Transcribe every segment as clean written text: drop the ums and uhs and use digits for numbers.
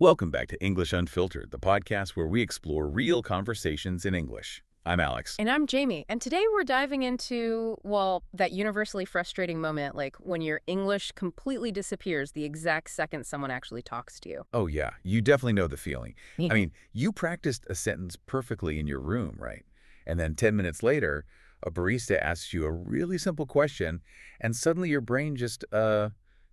Welcome back to English Unfiltered, the podcast where we explore real conversations in English. I'm Alex. And I'm Jamie. And today we're diving into, well, that universally frustrating moment, like when your English completely disappears the exact second someone actually talks to you. Oh yeah, you definitely know the feeling. Yeah. I mean, you practiced a sentence perfectly in your room, right? And then 10 minutes later, a barista asks you a really simple question, and suddenly your brain just,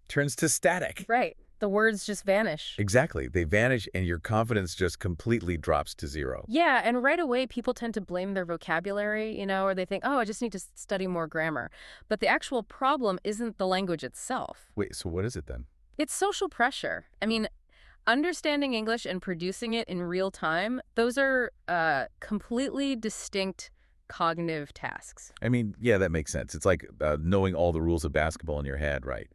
turns to static. Right. The words just vanish. Exactly. They vanish and your confidence just completely drops to zero. Yeah, and right away people tend to blame their vocabulary, or they think, oh, I just need to study more grammar. But the actual problem isn't the language itself. Wait, so what is it then? It's social pressure. I mean, understanding English and producing it in real time, those are completely distinct cognitive tasks. I mean, yeah, that makes sense. It's like knowing all the rules of basketball in your head, right?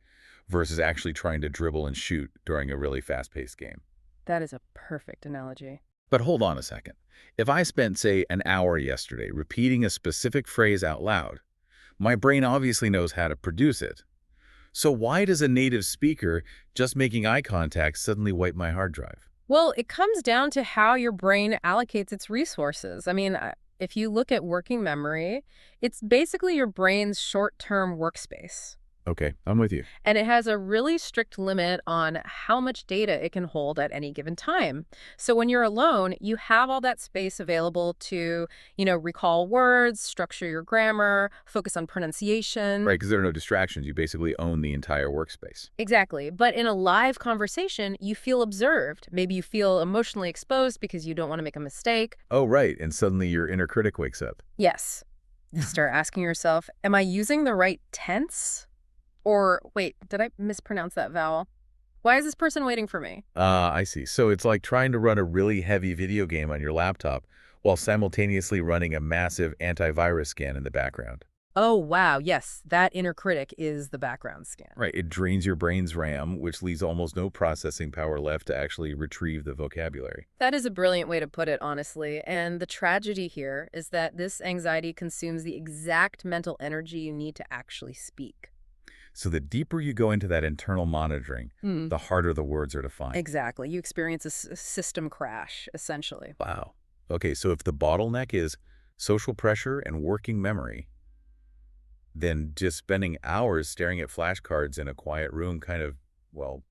Versus actually trying to dribble and shoot during a really fast-paced game. That is a perfect analogy. But hold on a second. If I spent, say, an hour yesterday repeating a specific phrase out loud, my brain obviously knows how to produce it. So why does a native speaker just making eye contact suddenly wipe my hard drive? Well, it comes down to how your brain allocates its resources. I mean, if you look at working memory, it's basically your brain's short-term workspace. Okay, I'm with you. And it has a really strict limit on how much data it can hold at any given time. So when you're alone, you have all that space available to, recall words, structure your grammar, focus on pronunciation. Right, because there are no distractions. You basically own the entire workspace. Exactly. But in a live conversation, you feel observed. Maybe you feel emotionally exposed because you don't want to make a mistake. Oh, right, and suddenly your inner critic wakes up. Yes. You start asking yourself, am I using the right tense? Or, wait, did I mispronounce that vowel? Why is this person waiting for me? I see. So it's like trying to run a really heavy video game on your laptop while simultaneously running a massive antivirus scan in the background. Oh, wow, yes, that inner critic is the background scan. Right, it drains your brain's RAM, which leaves almost no processing power left to actually retrieve the vocabulary. That is a brilliant way to put it, honestly. And the tragedy here is that this anxiety consumes the exact mental energy you need to actually speak. So the deeper you go into that internal monitoring, the harder the words are to find. Exactly. You experience a system crash, essentially. Wow. Okay, so if the bottleneck is social pressure and working memory, then just spending hours staring at flashcards in a quiet room kind of, well,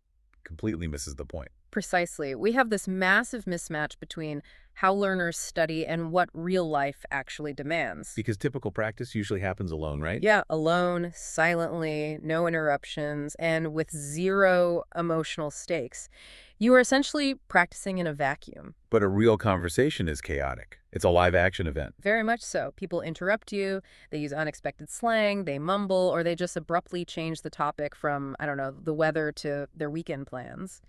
completely misses the point. Precisely. We have this massive mismatch between how learners study and what real life actually demands. Because typical practice usually happens alone, right? Yeah, alone, silently, no interruptions, and with zero emotional stakes. You are essentially practicing in a vacuum. But a real conversation is chaotic. It's a live action event. Very much so. People interrupt you, they use unexpected slang, they mumble, or they just abruptly change the topic from, I don't know, the weather to their weekend plans.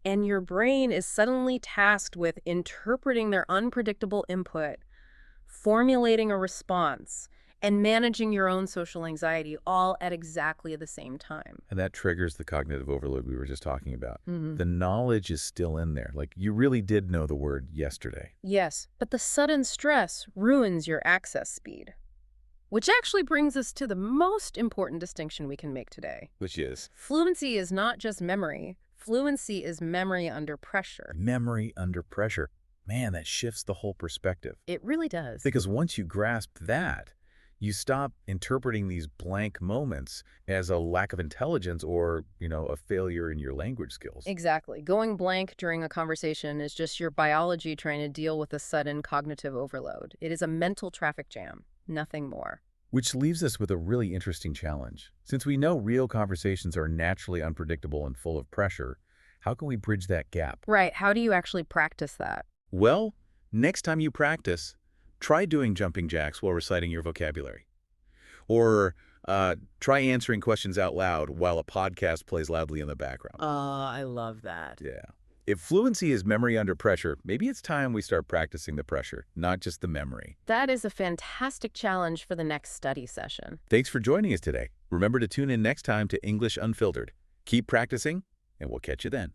And your brain is suddenly tasked with interpreting their unpredictable input, formulating a response, and managing your own social anxiety all at exactly the same time. And that triggers the cognitive overload we were just talking about. The knowledge is still in there. Like, you really did know the word yesterday. Yes, but the sudden stress ruins your access speed. Which actually brings us to the most important distinction we can make today. Which is? Fluency is not just memory. Fluency is memory under pressure. Memory under pressure. Man, that shifts the whole perspective. It really does. Because once you grasp that, you stop interpreting these blank moments as a lack of intelligence or, a failure in your language skills. Exactly. Going blank during a conversation is just your biology trying to deal with a sudden cognitive overload. It is a mental traffic jam, nothing more. Which leaves us with a really interesting challenge. Since we know real conversations are naturally unpredictable and full of pressure, how can we bridge that gap? Right. How do you actually practice that? Well, next time you practice, try doing jumping jacks while reciting your vocabulary. Or try answering questions out loud while a podcast plays loudly in the background. I love that. Yeah. If fluency is memory under pressure, maybe it's time we start practicing the pressure, not just the memory. That is a fantastic challenge for the next study session. Thanks for joining us today. Remember to tune in next time to English Unfiltered. Keep practicing, and we'll catch you then.